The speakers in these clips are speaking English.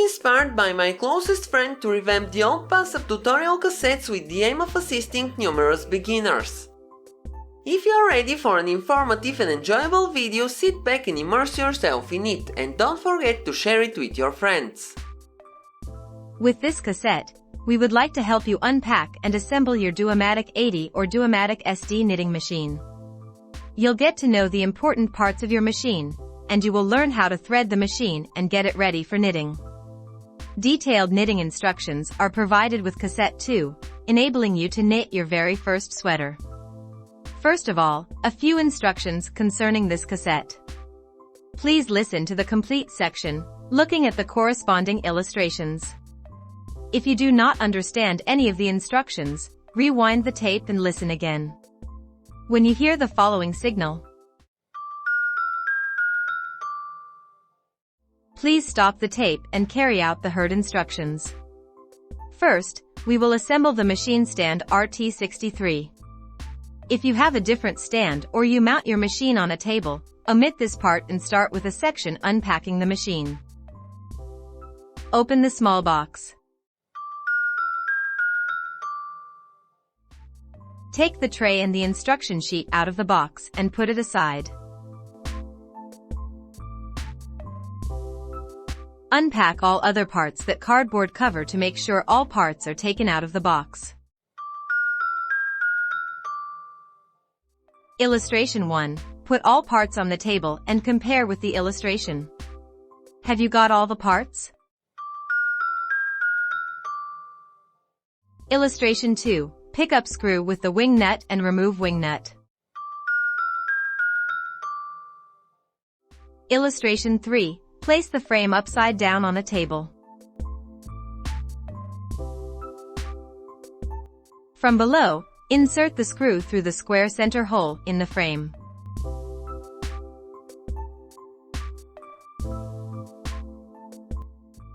inspired by my closest friend to revamp the old Passap tutorial cassettes with the aim of assisting numerous beginners. If you are ready for an informative and enjoyable video, sit back and immerse yourself in it, and don't forget to share it with your friends. With this cassette, we would like to help you unpack and assemble your Duomatic 80 or Duomatic SD knitting machine. You'll get to know the important parts of your machine, and you will learn how to thread the machine and get it ready for knitting. Detailed knitting instructions are provided with Cassette 2, enabling you to knit your very first sweater. First of all, a few instructions concerning this cassette. Please listen to the complete section, looking at the corresponding illustrations. If you do not understand any of the instructions, rewind the tape and listen again. When you hear the following signal, please stop the tape and carry out the heard instructions. First, we will assemble the machine stand RT63. If you have a different stand or you mount your machine on a table, omit this part and start with a section unpacking the machine. Open the small box. Take the tray and the instruction sheet out of the box and put it aside. Unpack all other parts that cardboard cover to make sure all parts are taken out of the box. Illustration 1. Put all parts on the table and compare with the illustration. Have you got all the parts? Illustration 2. Pick up screw with the wing nut and remove wing nut. Illustration 3. Place the frame upside down on a table. From below, insert the screw through the square center hole in the frame.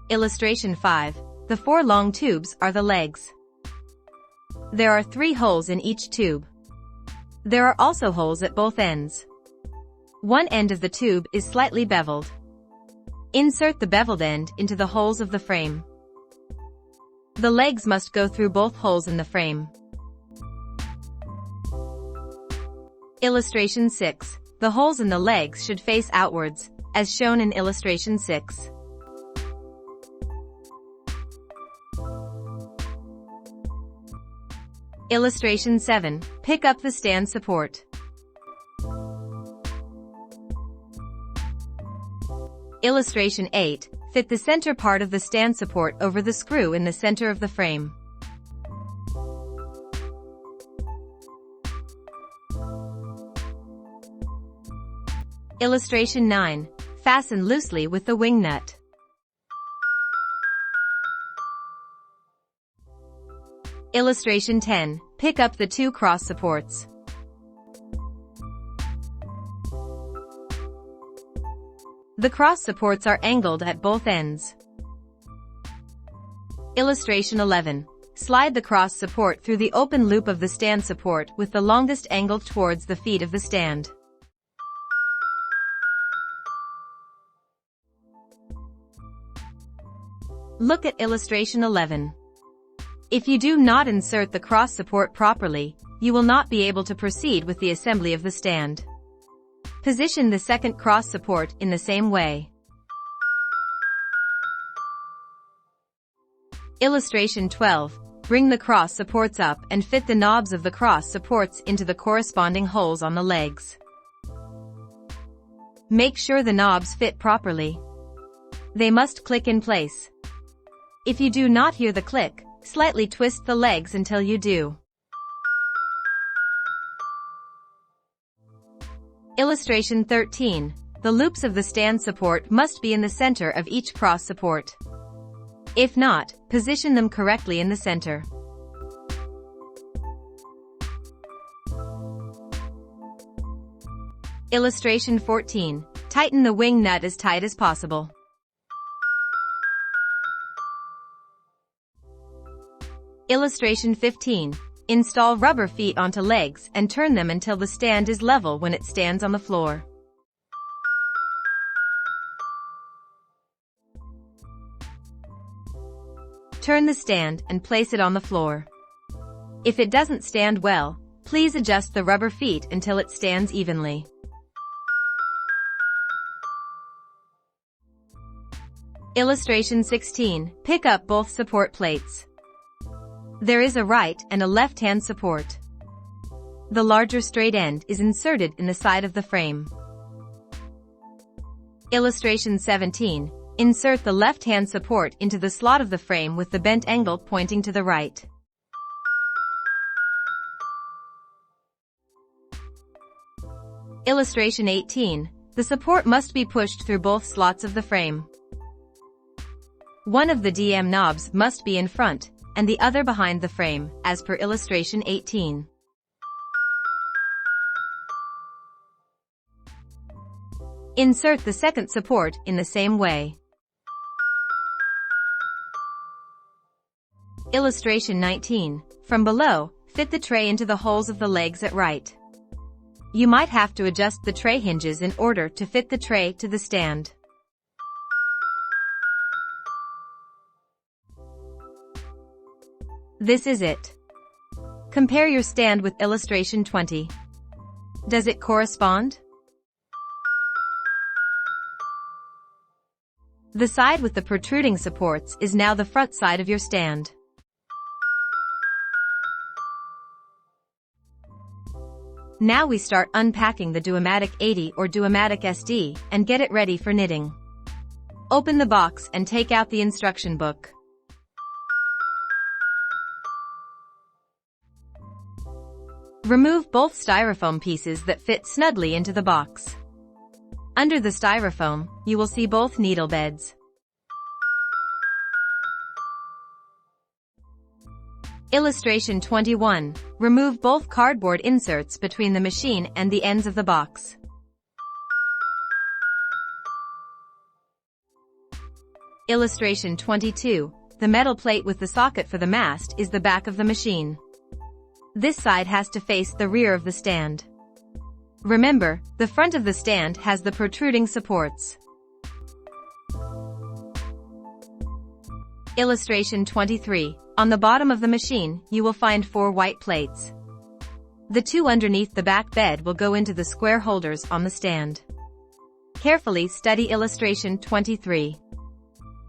Illustration 5. The 4 long tubes are the legs. There are 3 holes in each tube. There are also holes at both ends. One end of the tube is slightly beveled. Insert the beveled end into the holes of the frame. The legs must go through both holes in the frame. Illustration 6. The holes in the legs should face outwards, as shown in Illustration 6. Illustration 7. Pick up the stand support. Illustration 8. Fit the center part of the stand support over the screw in the center of the frame. Illustration 9. Fasten loosely with the wing nut. Illustration 10. Pick up the 2 cross supports. The cross supports are angled at both ends. Illustration 11. Slide the cross support through the open loop of the stand support with the longest angled towards the feet of the stand. Look at Illustration 11. If you do not insert the cross support properly, you will not be able to proceed with the assembly of the stand. Position the second cross support in the same way. Illustration 12. Bring the cross supports up and fit the knobs of the cross supports into the corresponding holes on the legs. Make sure the knobs fit properly. They must click in place. If you do not hear the click, slightly twist the legs until you do. Illustration 13. The loops of the stand support must be in the center of each cross support. If not, position them correctly in the center. Illustration 14. Tighten the wing nut as tight as possible. Illustration 15. Install rubber feet onto legs and turn them until the stand is level when it stands on the floor. turn the stand and place it on the floor. If it doesn't stand well, please adjust the rubber feet until it stands evenly. Illustration 16. Pick up both support plates. There is a right and a left-hand support. The larger straight end is inserted in the side of the frame. Illustration 17. Insert the left-hand support into the slot of the frame with the bent angle pointing to the right. Illustration 18. The support must be pushed through both slots of the frame. One of the DM knobs must be in front, and the other behind the frame, as per illustration 18. Insert the second support in the same way. Illustration 19. From below, fit the tray into the holes of the legs at right. You might have to adjust the tray hinges in order to fit the tray to the stand. This is it. Compare your stand with illustration 20. Does it correspond? The side with the protruding supports is now the front side of your stand. Now we start unpacking the Duomatic 80 or Duomatic SD and get it ready for knitting. Open the box and take out the instruction book. Remove both styrofoam pieces that fit snugly into the box. Under the styrofoam, you will see both needle beds. Illustration 21. Remove both cardboard inserts between the machine and the ends of the box. Illustration 22. The metal plate with the socket for the mast is the back of the machine. This side has to face the rear of the stand. Remember, the front of the stand has the protruding supports. Illustration 23. On the bottom of the machine, you will find 4 white plates. The 2 underneath the back bed will go into the square holders on the stand. Carefully study illustration 23.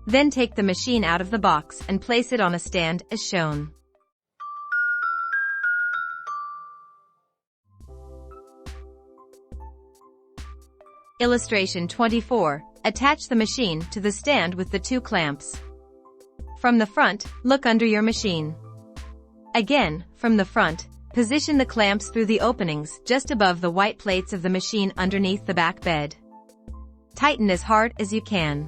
Then take the machine out of the box and place it on a stand as shown. Illustration 24. Attach the machine to the stand with the 2 clamps. From the front, look under your machine. Again, from the front, position the clamps through the openings just above the white plates of the machine underneath the back bed. Tighten as hard as you can.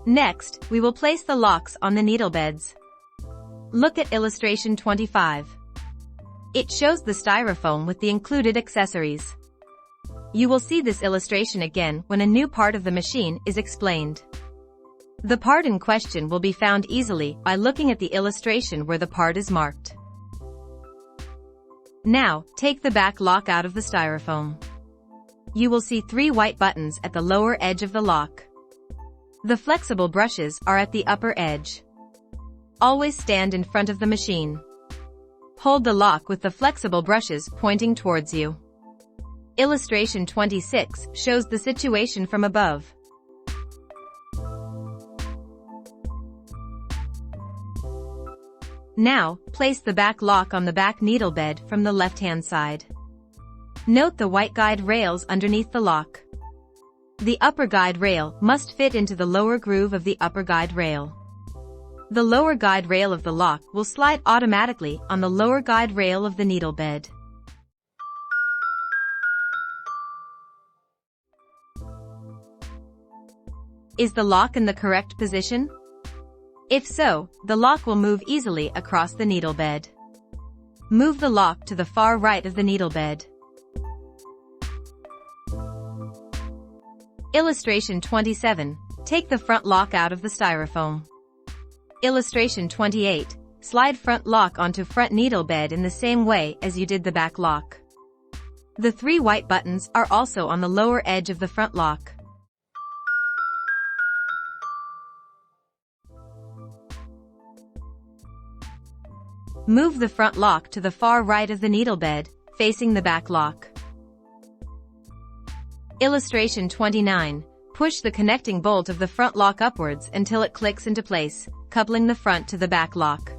Next, we will place the locks on the needle beds. Look at illustration 25. It shows the styrofoam with the included accessories. You will see this illustration again when a new part of the machine is explained. The part in question will be found easily by looking at the illustration where the part is marked. Now, take the back lock out of the styrofoam. You will see 3 white buttons at the lower edge of the lock. The flexible brushes are at the upper edge. Always stand in front of the machine. Hold the lock with the flexible brushes pointing towards you. Illustration 26 shows the situation from above. Now, place the back lock on the back needle bed from the left-hand side. Note the white guide rails underneath the lock. The upper guide rail must fit into the lower groove of the upper guide rail. The lower guide rail of the lock will slide automatically on the lower guide rail of the needle bed. Is the lock in the correct position? If so, the lock will move easily across the needle bed. Move the lock to the far right of the needle bed. Illustration 27. Take the front lock out of the styrofoam. Illustration 28. Slide front lock onto front needle bed in the same way as you did the back lock. The 3 white buttons are also on the lower edge of the front lock. Move the front lock to the far right of the needle bed, facing the back lock. Illustration 29. Push the connecting bolt of the front lock upwards until it clicks into place, coupling the front to the back lock.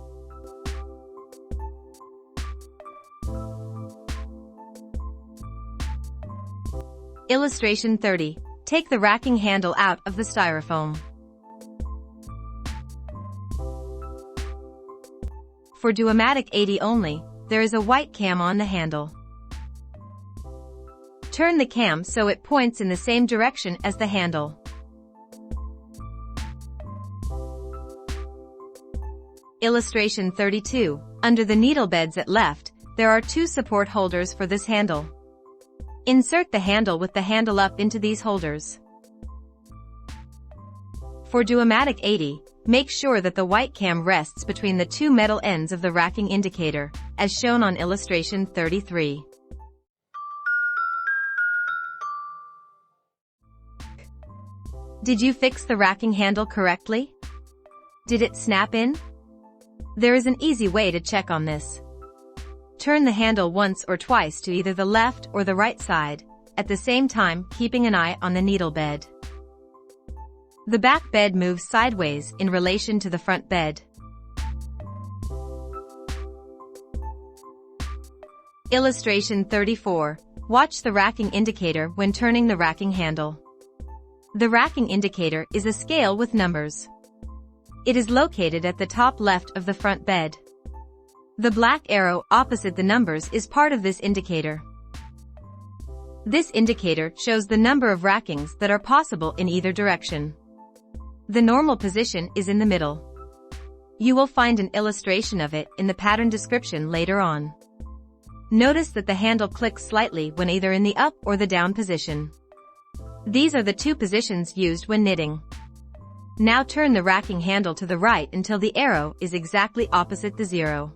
Illustration 30. Take the racking handle out of the styrofoam. For Duomatic 80 only, there is a white cam on the handle. Turn the cam so it points in the same direction as the handle. Illustration 32. Under the needle beds at left, there are 2 support holders for this handle. Insert the handle with the handle up into these holders. For Duomatic 80, make sure that the white cam rests between the 2 metal ends of the racking indicator, as shown on illustration 33. Did you fix the racking handle correctly? Did it snap in? There is an easy way to check on this. Turn the handle once or twice to either the left or the right side, at the same time keeping an eye on the needle bed. The back bed moves sideways in relation to the front bed. Illustration 34. Watch the racking indicator when turning the racking handle. The racking indicator is a scale with numbers. It is located at the top left of the front bed. The black arrow opposite the numbers is part of this indicator. This indicator shows the number of rackings that are possible in either direction. The normal position is in the middle. You will find an illustration of it in the pattern description later on. Notice that the handle clicks slightly when either in the up or the down position. These are the 2 positions used when knitting. Now turn the racking handle to the right until the arrow is exactly opposite the 0.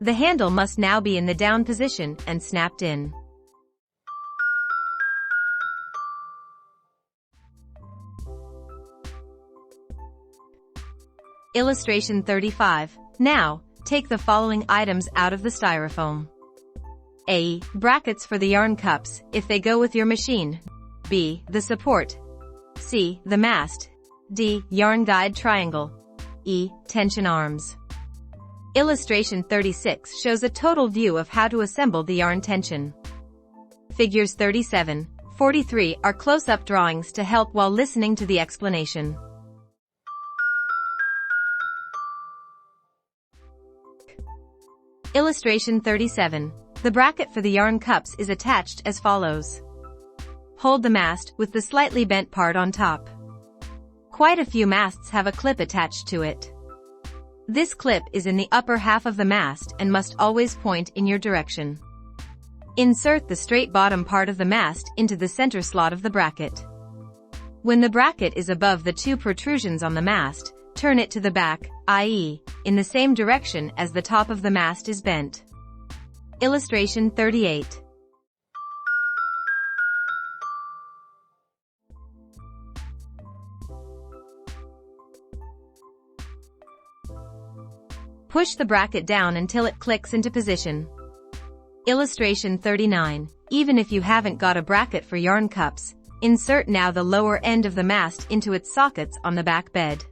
The handle must now be in the down position and snapped in. Illustration 35. Now, take the following items out of the styrofoam. A. Brackets for the yarn cups, if they go with your machine. B. The support. C. The mast. D. Yarn guide triangle. E. Tension arms. Illustration 36 shows a total view of how to assemble the yarn tension. Figures 37, 43 are close-up drawings to help while listening to the explanation. Illustration 37. The bracket for the yarn cups is attached as follows. Hold the mast with the slightly bent part on top. Quite a few masts have a clip attached to it. This clip is in the upper half of the mast and must always point in your direction. Insert the straight bottom part of the mast into the center slot of the bracket. When the bracket is above the 2 protrusions on the mast, turn it to the back, i.e., in the same direction as the top of the mast is bent. Illustration 38. Push the bracket down until it clicks into position. Illustration 39. Even if you haven't got a bracket for yarn cups, insert now the lower end of the mast into its sockets on the back bed.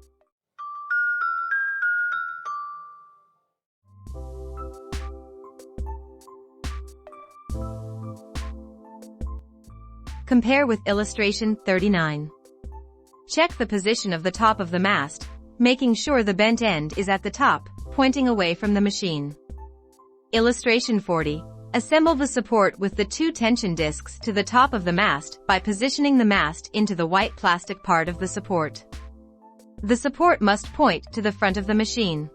Compare with illustration 39. Check the position of the top of the mast, making sure the bent end is at the top, pointing away from the machine. Illustration 40. Assemble the support with the 2 tension discs to the top of the mast by positioning the mast into the white plastic part of the support. The support must point to the front of the machine.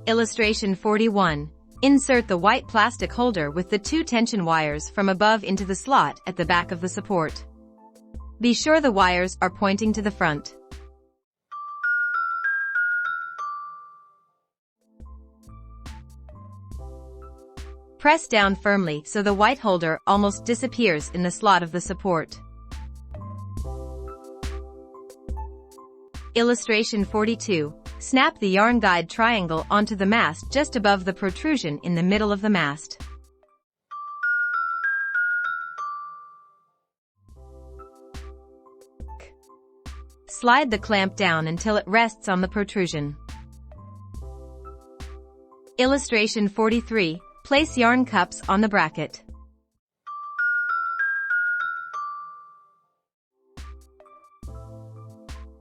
Illustration 41. Insert the white plastic holder with the 2 tension wires from above into the slot at the back of the support. Be sure the wires are pointing to the front. Press down firmly so the white holder almost disappears in the slot of the support. Illustration 42. Snap the yarn guide triangle onto the mast just above the protrusion in the middle of the mast. Slide the clamp down until it rests on the protrusion. Illustration 43. Place yarn cups on the bracket.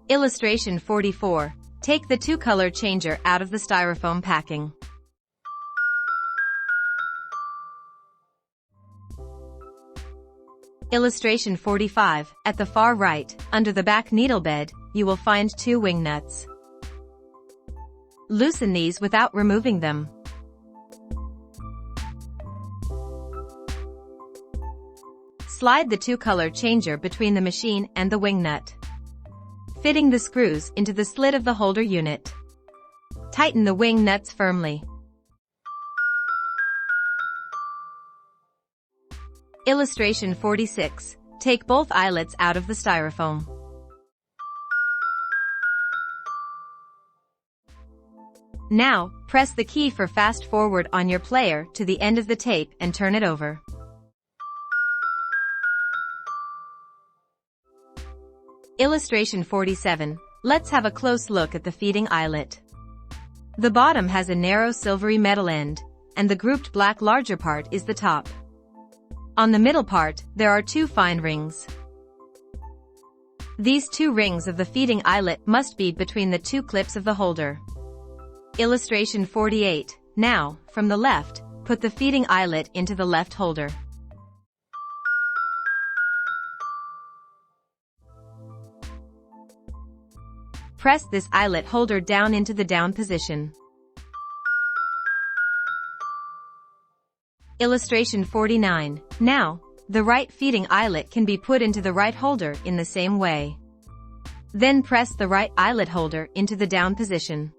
Illustration 44. Take the two-color changer out of the styrofoam packing. Illustration 45. At the far right, under the back needle bed, you will find two wing nuts. Loosen these without removing them. Slide the two-color changer between the machine and the wing nut, fitting the screws into the slit of the holder unit. Tighten the wing nuts firmly. Illustration 46. Take both eyelets out of the styrofoam. Now, press the key for fast forward on your player to the end of the tape and turn it over. Illustration 47. Let's have a close look at the feeding eyelet. The bottom has a narrow silvery metal end, and the grouped black larger part is the top. On the middle part, there are two fine rings. These two rings of the feeding eyelet must be between the two clips of the holder. Illustration 48. Now, from the left, put the feeding eyelet into the left holder. Press this eyelet holder down into the down position. Illustration 49. Now, the right feeding eyelet can be put into the right holder in the same way. Then press the right eyelet holder into the down position.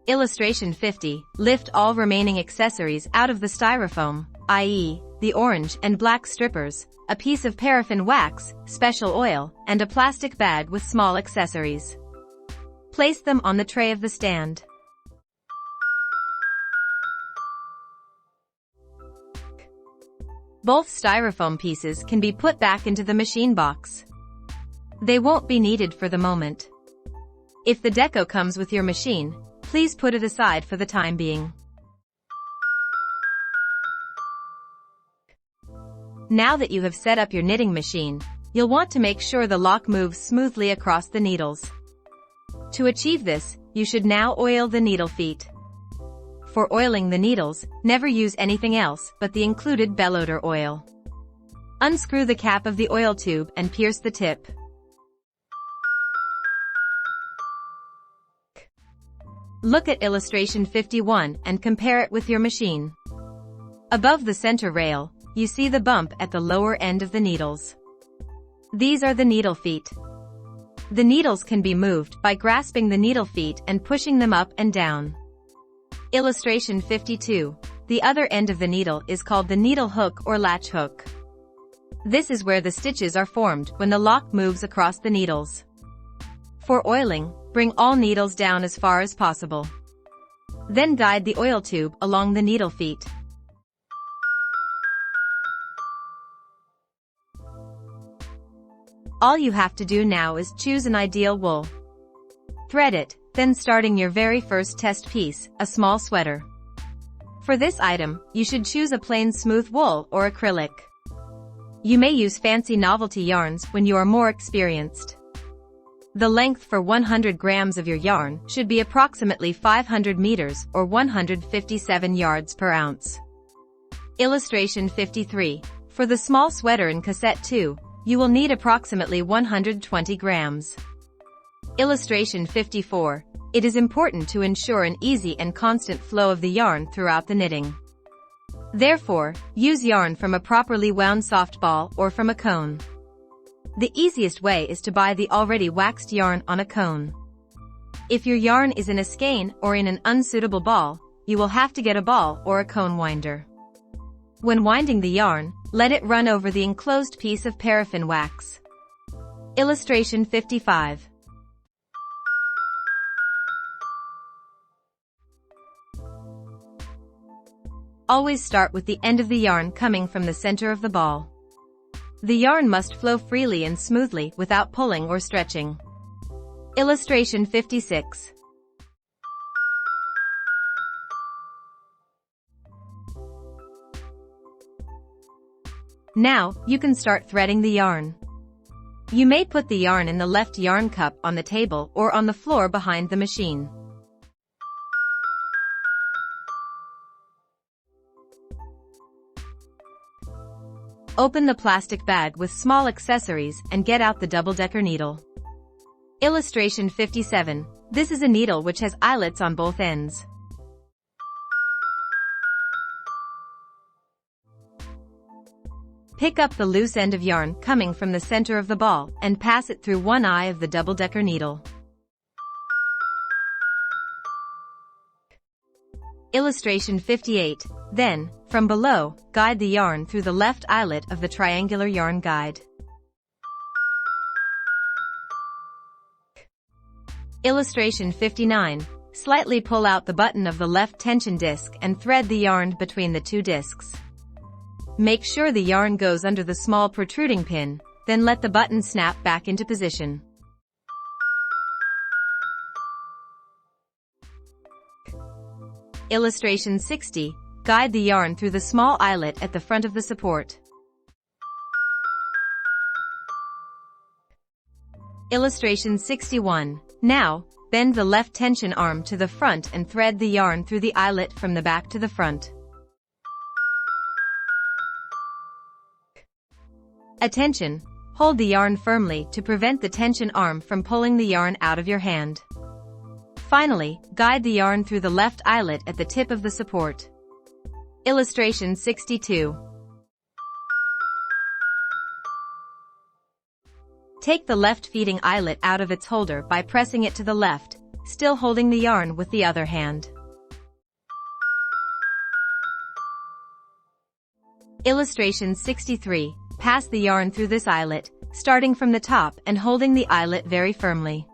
Illustration 50. Lift all remaining accessories out of the styrofoam, i.e., the orange and black strippers, a piece of paraffin wax, special oil, and a plastic bag with small accessories. Place them on the tray of the stand. Both styrofoam pieces can be put back into the machine box. They won't be needed for the moment. If the deco comes with your machine, please put it aside for the time being. Now that you have set up your knitting machine, you'll want to make sure the lock moves smoothly across the needles. To achieve this, you should now oil the needle feet. For oiling the needles, never use anything else but the included bellodor oil. Unscrew the cap of the oil tube and pierce the tip. Look at illustration 51 and compare it with your machine. Above the center rail, you see the bump at the lower end of the needles. These are the needle feet. The needles can be moved by grasping the needle feet and pushing them up and down. Illustration 52. The other end of the needle is called the needle hook or latch hook. This is where the stitches are formed when the lock moves across the needles. For oiling, bring all needles down as far as possible. Then guide the oil tube along the needle feet. All you have to do now is choose an ideal wool. Thread it, then starting your very first test piece, a small sweater. For this item, you should choose a plain smooth wool or acrylic. You may use fancy novelty yarns when you are more experienced. The length for 100 grams of your yarn should be approximately 500 meters or 157 yards per ounce. Illustration 53. For the small sweater in Cassette 2, you will need approximately 120 grams. Illustration 54. It is important to ensure an easy and constant flow of the yarn throughout the knitting. Therefore, use yarn from a properly wound softball or from a cone. The easiest way is to buy the already waxed yarn on a cone. If your yarn is in a skein or in an unsuitable ball, you will have to get a ball or a cone winder. When winding the yarn, let it run over the enclosed piece of paraffin wax. Illustration 55. Always start with the end of the yarn coming from the center of the ball. The yarn must flow freely and smoothly without pulling or stretching. Illustration 56. Now, you can start threading the yarn. You may put the yarn in the left yarn cup on the table or on the floor behind the machine. Open the plastic bag with small accessories and get out the double-decker needle. Illustration 57. This is a needle which has eyelets on both ends. Pick up the loose end of yarn coming from the center of the ball and pass it through one eye of the double-decker needle. Illustration 58. Then, from below, guide the yarn through the left eyelet of the triangular yarn guide. Illustration 59. Slightly pull out the button of the left tension disc and thread the yarn between the two discs. Make sure the yarn goes under the small protruding pin, then let the button snap back into position. Illustration 60. Guide the yarn through the small eyelet at the front of the support. Illustration 61. Now, bend the left tension arm to the front and thread the yarn through the eyelet from the back to the front. Attention! Hold the yarn firmly to prevent the tension arm from pulling the yarn out of your hand. Finally, guide the yarn through the left eyelet at the tip of the support. Illustration 62. Take the left feeding eyelet out of its holder by pressing it to the left, still holding the yarn with the other hand. Illustration 63. Pass the yarn through this eyelet, starting from the top and holding the eyelet very firmly.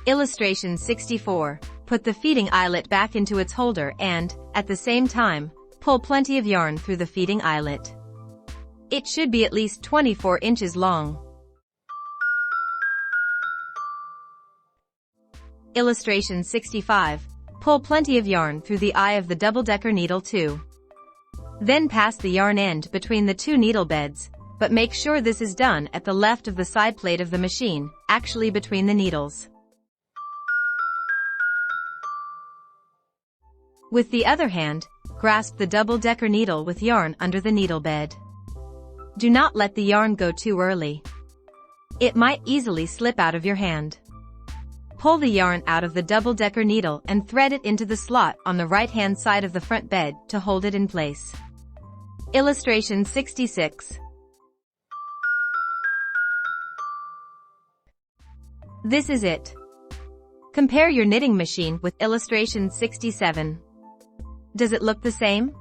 Illustration 64. Put the feeding eyelet back into its holder and, at the same time, pull plenty of yarn through the feeding eyelet. It should be at least 24 inches long. Illustration 65. Pull plenty of yarn through the eye of the double-decker needle too. Then pass the yarn end between the two needle beds, but make sure this is done at the left of the side plate of the machine, actually between the needles. With the other hand, grasp the double-decker needle with yarn under the needle bed. Do not let the yarn go too early. It might easily slip out of your hand. Pull the yarn out of the double-decker needle and thread it into the slot on the right-hand side of the front bed to hold it in place. Illustration 66. This is it. Compare your knitting machine with illustration 67. Does it look the same?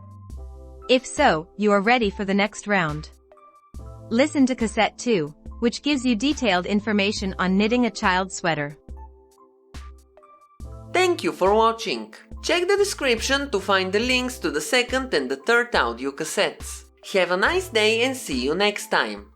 If so, you are ready for the next round. Listen to Cassette 2, which gives you detailed information on knitting a child's sweater. Thank you for watching. Check the description to find the links to the second and the third audio cassettes. Have a nice day and see you next time.